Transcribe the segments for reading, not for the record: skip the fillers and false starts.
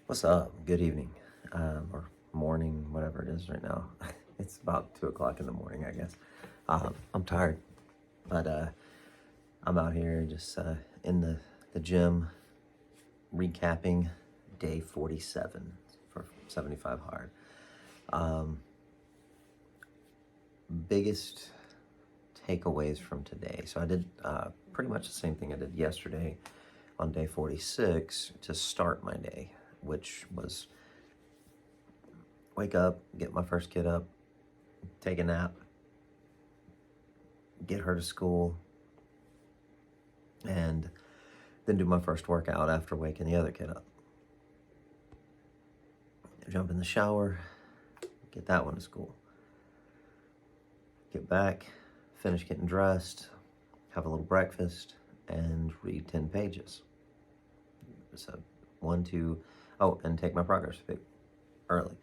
What's up? Good evening, or morning, whatever it is right now. It's about 2 o'clock in the morning, I guess. I'm tired, but I'm out here just in the gym recapping day 47 for 75 hard. Biggest takeaways from today. So I did pretty much the same thing I did yesterday on day 46 to start my day, which was wake up, get my first kid up, take a nap, get her to school, and then do my first workout after waking the other kid up. Jump in the shower, get that one to school. Get back, finish getting dressed, have a little breakfast, and read 10 pages. So, and take my progress pic early.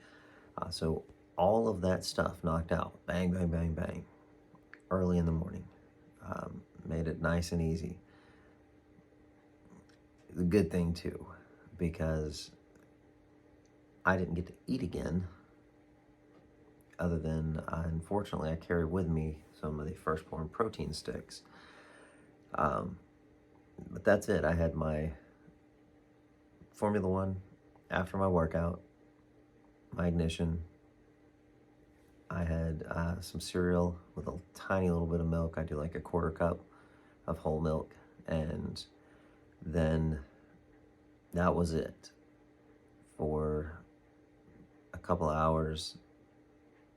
So all of that stuff knocked out, bang, bang, bang, bang, early in the morning. Made it nice and easy. The good thing too, because I didn't get to eat again, other than, unfortunately, I carried with me some of the firstborn protein sticks. But that's it. I had my Formula One after my workout, my ignition. I had some cereal with a tiny little bit of milk. I do like a quarter cup of whole milk. And then that was it for a couple of hours.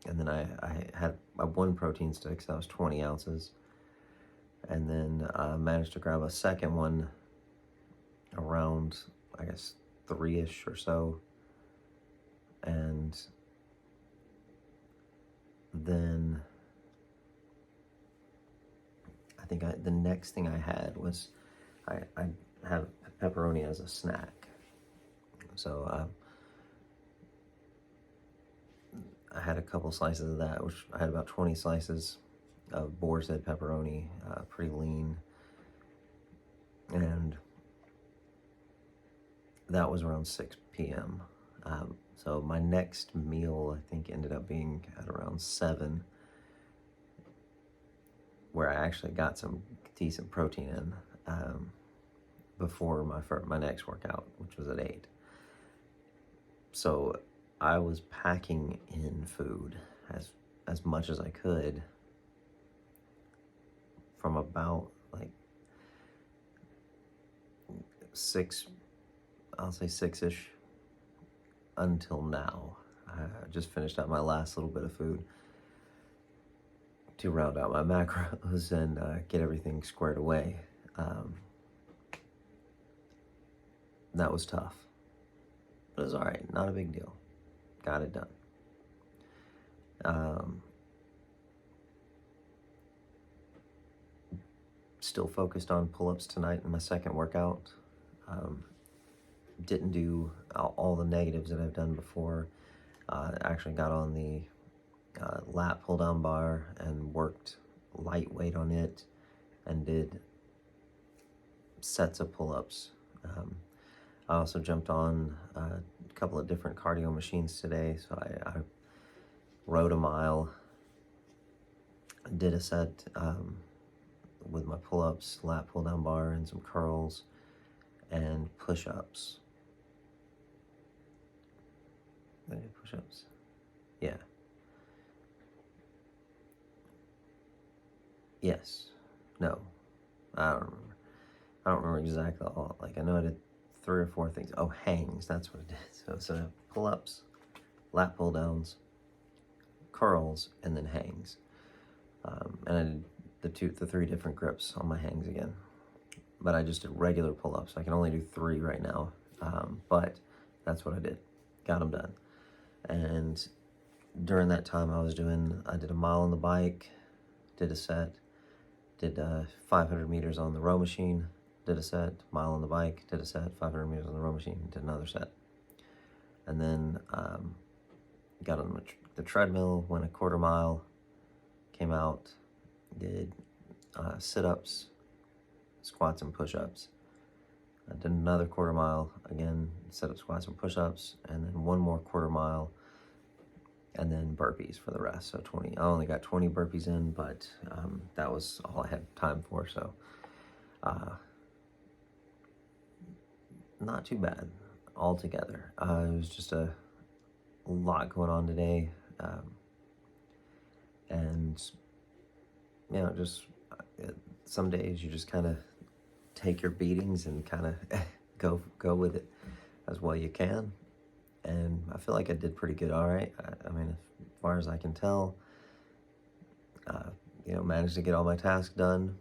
And then I had my one protein stick, so that was 20 ounces. And then I managed to grab a second one around, I guess, 3-ish or so. And then I think the next thing I had was I have pepperoni as a snack. So I had a couple slices of that, which I had about 20 slices of boar's head pepperoni, pretty lean. And that was around 6 p.m. So my next meal, I think, ended up being at around 7, where I actually got some decent protein in before my next workout, which was at 8. So I was packing in food as much as I could from about like 6, I'll say 6-ish, until now. I just finished out my last little bit of food to round out my macros and get everything squared away. That was tough, but it was all right. Not a big deal. Got it done. Still focused on pull-ups tonight in my second workout. Didn't do all the negatives that I've done before. Actually got on the lat pull-down bar and worked lightweight on it and did sets of pull-ups. I also jumped on a couple of different cardio machines today. So I rode a mile, did a set with my pull-ups, lat pull-down bar, and some curls and push-ups. Did I do push-ups? Yeah. Yes. No. I don't remember. I don't remember exactly all. Like, I know I did 3 or 4 things. Oh, hangs. That's what it is. So pull-ups, lat pull-downs, curls, and then hangs. And I did the 3 different grips on my hangs again. But I just did regular pull-ups. I can only do 3 right now. But that's what I did. Got them done. And during that time I did a mile on the bike, did a set, did 500 meters on the row machine, did a set, mile on the bike, did a set, 500 meters on the row machine, did another set. And then got on the treadmill, went a quarter mile, came out, did sit-ups, squats, and push-ups. I did another quarter mile, again, sit-up squats and push-ups, and then one more quarter mile, and then burpees for the rest. So 20. I only got 20 burpees in, but that was all I had time for. So not too bad altogether. It was just a lot going on today, and just some days you just kind of take your beatings and kind of go with it as well you can. And I feel like I did pretty good. All right. I mean, as far as I can tell, managed to get all my tasks done,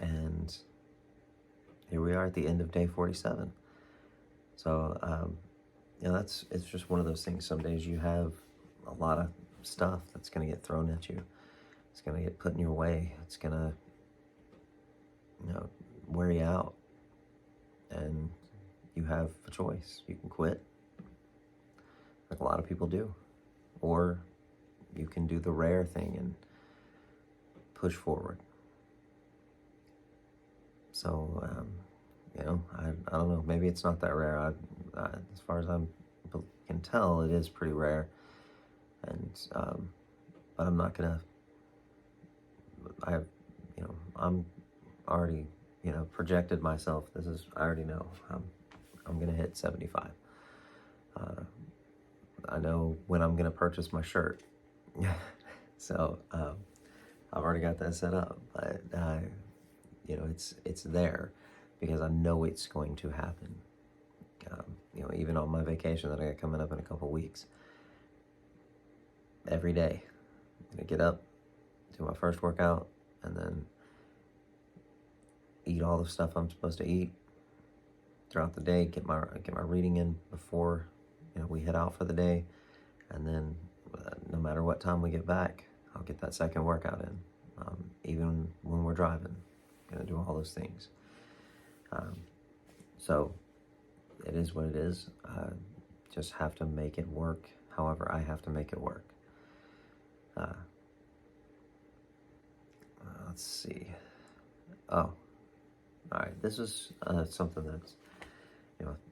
and here we are at the end of day 47. So, it's just one of those things. Some days you have a lot of stuff that's going to get thrown at you. It's going to get put in your way. It's going to, wear you out. And you have a choice. You can quit, like a lot of people do. Or you can do the rare thing and push forward. So, I don't know. Maybe it's not that rare. As far as I can tell, it is pretty rare. And, but I'm not gonna. I'm already, projected myself. I already know. I'm gonna hit 75. I know when I'm gonna purchase my shirt. So, I've already got that set up. But, it's there because I know it's going to happen. Even on my vacation that I got coming up in a couple weeks, every day, I'm gonna get up, do my first workout, and then eat all the stuff I'm supposed to eat throughout the day. Get my reading in before we head out for the day, and then no matter what time we get back, I'll get that second workout in. Even when we're driving, I'm gonna do all those things. So it is what it is. Just have to make it work. However, I have to make it work. Let's see. Oh, all right. This is something that's,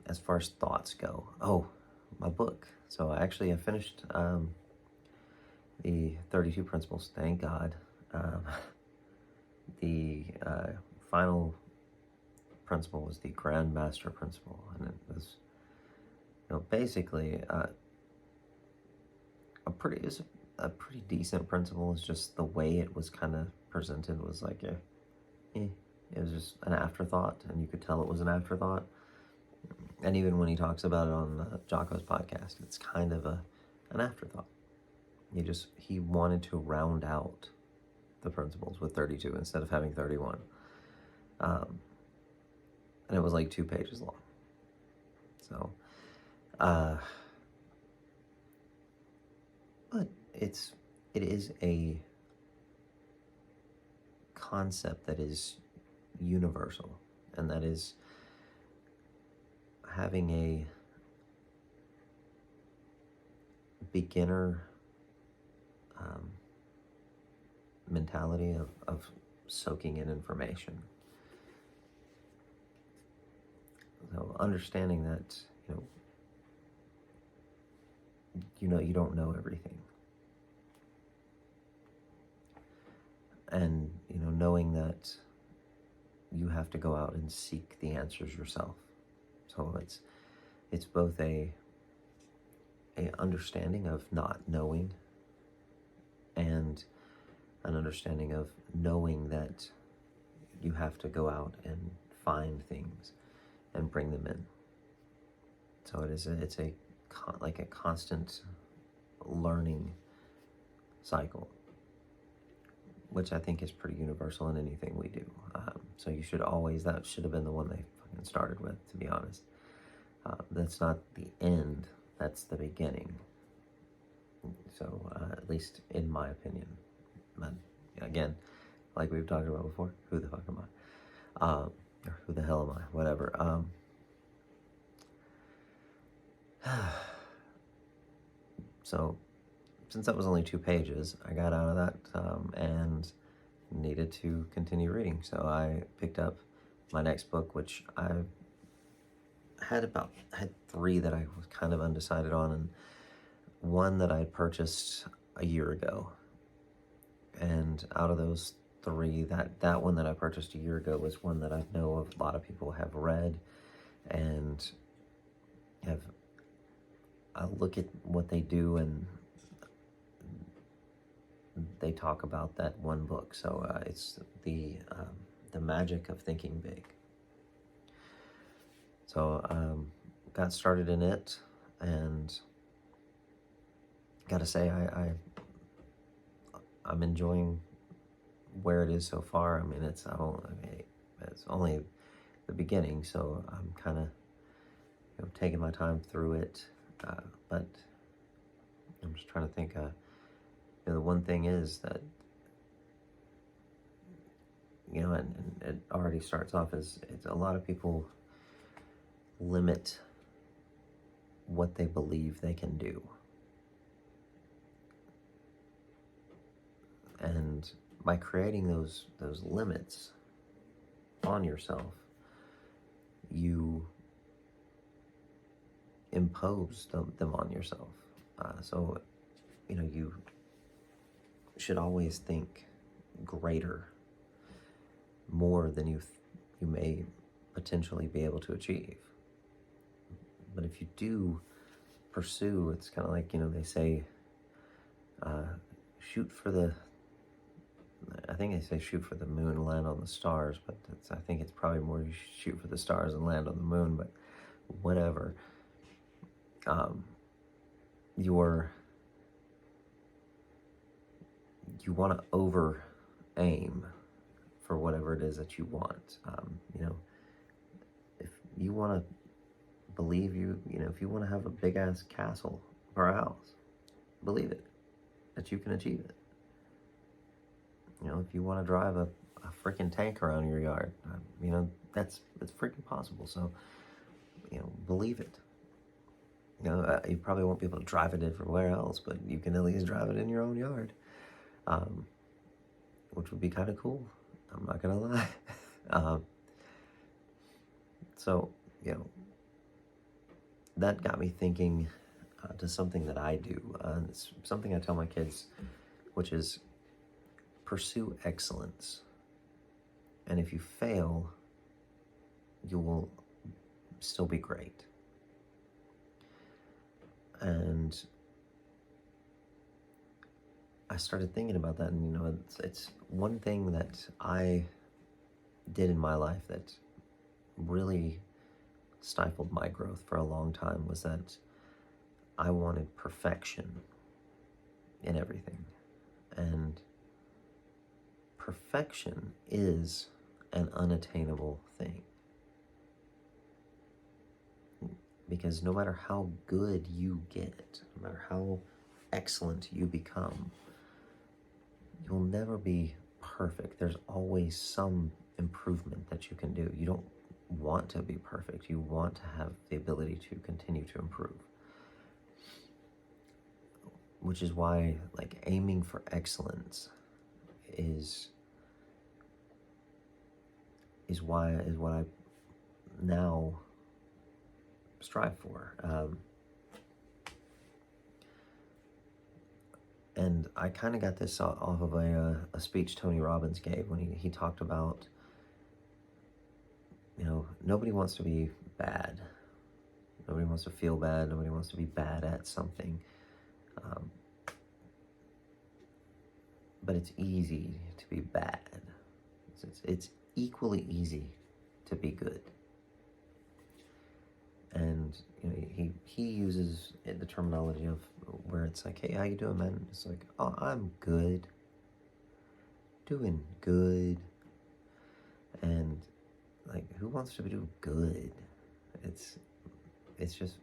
as far as thoughts go. Oh, my book. So I finished the 32 Principles. Thank God. The final principle was the Grand Master Principle, and it was, basically a pretty decent principle. It's just the way it was kind of presented was like, it was just an afterthought, and you could tell it was an afterthought. And even when he talks about it on Jocko's podcast, it's kind of an afterthought. He wanted to round out the principles with 32 instead of having 31. And it was like 2 pages long. So, but it is a concept that is universal, and that is having a beginner mentality of soaking in information. So understanding that, you don't know everything. And, knowing that you have to go out and seek the answers yourself. So it's both a understanding of not knowing, and an understanding of knowing that you have to go out and find things and bring them in. So it's a constant learning cycle, which I think is pretty universal in anything we do. So that should have been the one they fucking started with, to be honest. That's not the end, that's the beginning. So, at least in my opinion. But again, like we've talked about before, who the fuck am I? Or who the hell am I? Whatever. So, since that was only 2 pages, I got out of that and needed to continue reading. So I picked up my next book, which I had three that I was kind of undecided on, and one that I purchased a year ago. And out of those three, that one that I purchased a year ago was one that I know of a lot of people have read and have. I look at what they do, and they talk about that one book. So it's the Magic of Thinking Big. So got started in it, and gotta say I'm enjoying where it is so far. I mean, it's only the beginning, so I'm kind of taking my time through it. But I'm just trying to think. The one thing is that and it already starts off as it's a lot of people limit what they believe they can do. And by creating those limits on yourself, you impose them on yourself. So you should always think greater, more than you may potentially be able to achieve. But if you do pursue, it's kind of like, they say, shoot for the, I think they say shoot for the moon, land on the stars, but I think it's probably more you shoot for the stars and land on the moon, but whatever. You want to over aim for whatever it is that you want. If you want to believe if you want to have a big ass castle or a house, believe it, that you can achieve it. If you want to drive a freaking tank around your yard, it's freaking possible. So, believe it. You probably won't be able to drive it everywhere else, but you can at least drive it in your own yard, which would be kind of cool. I'm not gonna lie. So, that got me thinking to something that I do. It's something I tell my kids, which is pursue excellence. And if you fail, you will still be great. And I started thinking about that, and it's one thing that I did in my life that really stifled my growth for a long time, was that I wanted perfection in everything. And perfection is an unattainable thing. Because no matter how good you get, no matter how excellent you become, you'll never be perfect. There's always some improvement that you can do. You don't want to be perfect. You want to have the ability to continue to improve. Which is why, aiming for excellence is what I now strive for. And I kind of got this off of a speech Tony Robbins gave when he talked about, nobody wants to be bad. Nobody wants to feel bad. Nobody wants to be bad at something. But it's easy to be bad. It's equally easy to be good. And he uses the terminology of where it's like, hey, how you doing, man? It's like, oh, I'm good, doing good. And who wants to do good? It's just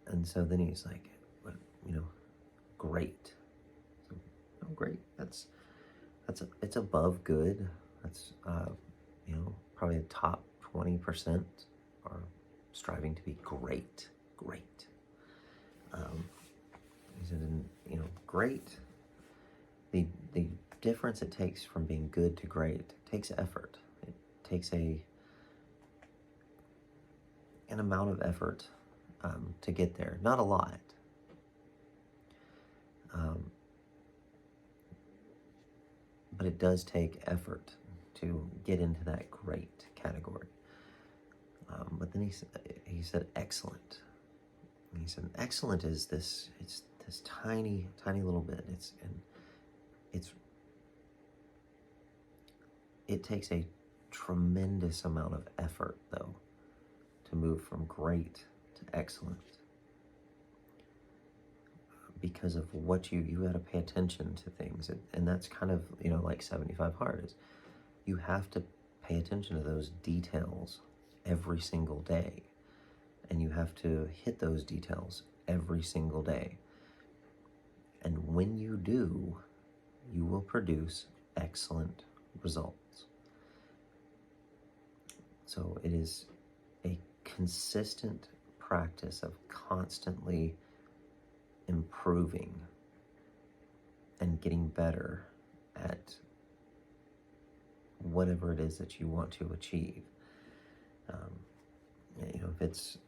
And so then he's like, well, great. So, great. It's above good. That's probably the top 20% are striving to be great. He said, great. The difference it takes from being good to great takes effort. It takes a an amount of effort to get there. Not a lot. But it does take effort to get into that great category. But then he said excellent. And he said excellent is this. It's this tiny little bit. It takes a tremendous amount of effort though to move from great to excellent, because of what you got to pay attention to things. And that's kind of, like 75 hard is, you have to pay attention to those details every single day, and you have to hit those details every single day. And when you do, you will produce excellent results. So it is a consistent practice of constantly improving and getting better at whatever it is that you want to achieve. If it's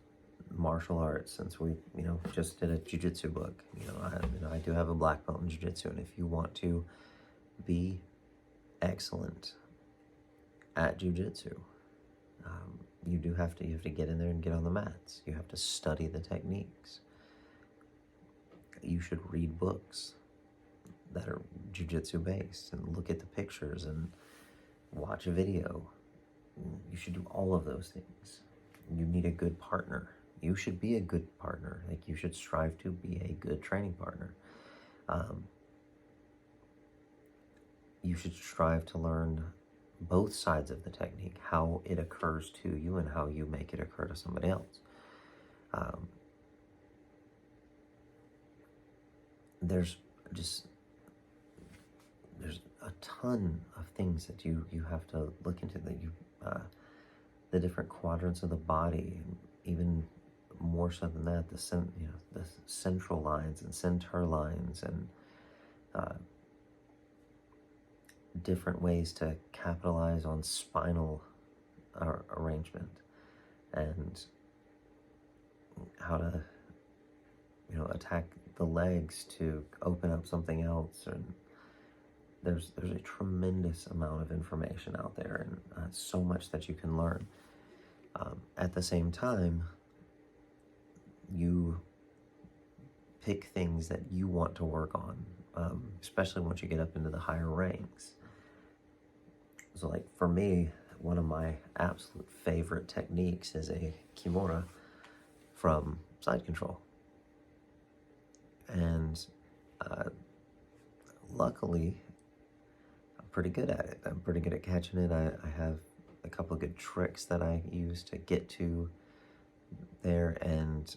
martial arts, since we, just did a jiu-jitsu book, I do have a black belt in jiu-jitsu, and if you want to be excellent at jiu-jitsu, you have to get in there and get on the mats. You have to study the techniques. You should read books that are jiu-jitsu based and look at the pictures and watch a video. You should do all of those things. You need a good partner. You should be a good partner. Like, you should strive to be a good training partner. You should strive to learn both sides of the technique, how it occurs to you and how you make it occur to somebody else. There's a ton of things that you have to look into, that the different quadrants of the body, and even more so than that, the central lines and center lines, and different ways to capitalize on spinal arrangement, and how to attack the legs to open up something else. And there's a tremendous amount of information out there, and so much that you can learn. At the same time, you pick things that you want to work on, especially once you get up into the higher ranks. So, like, for me, one of my absolute favorite techniques is a kimura from Side Control. And luckily, I'm pretty good at it. I'm pretty good at catching it. I have a couple of good tricks that I use to get to there, and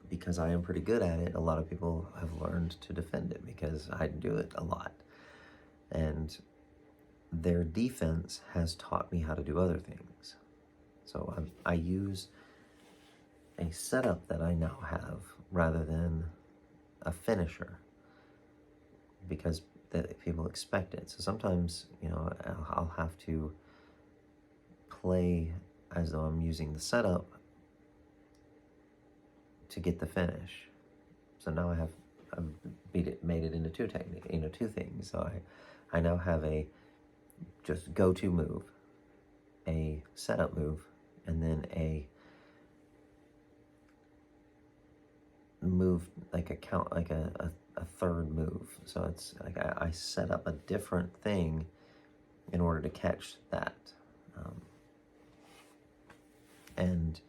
because I am pretty good at it, a lot of people have learned to defend it because I do it a lot. And their defense has taught me how to do other things. So I use a setup that I now have rather than a finisher, because people expect it. So sometimes, I'll have to play as though I'm using the setup to get the finish. So now I've made it into two things. So I now have a just go-to move, a setup move, and then a move like a third move. So it's like I set up a different thing in order to catch that. And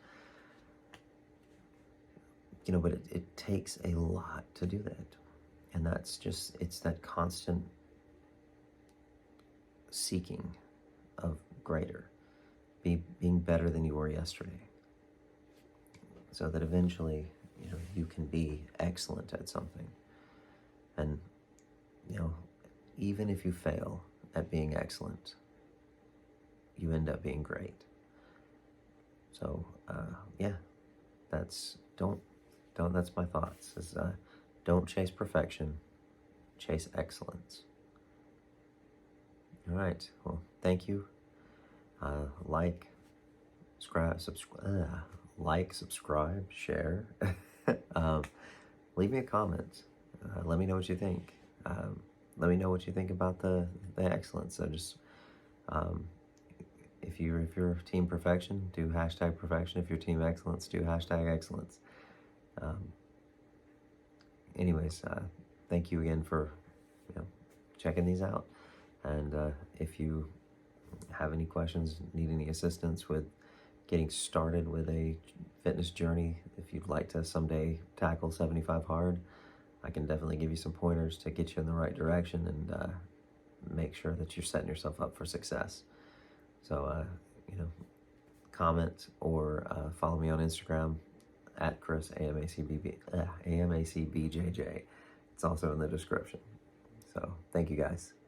but it takes a lot to do that. And it's that constant seeking of greater, being better than you were yesterday, so that eventually, you can be excellent at something. And, even if you fail at being excellent, you end up being great. So, that's my thoughts, is don't chase perfection, chase excellence. All right, well, thank you. Like, subscribe, share. um, Leave me a comment. Let me know what you think. Let me know what you think about the excellence. So just um, if you're team perfection, do hashtag perfection. If you're team excellence, do hashtag excellence. Um, anyways, thank you again for checking these out. And if you have any questions, need any assistance with getting started with a fitness journey, if you'd like to someday tackle 75 hard, I can definitely give you some pointers to get you in the right direction and make sure that you're setting yourself up for success. So, comment or follow me on Instagram at Chris AMACBJJ. It's also in the description. So, thank you guys.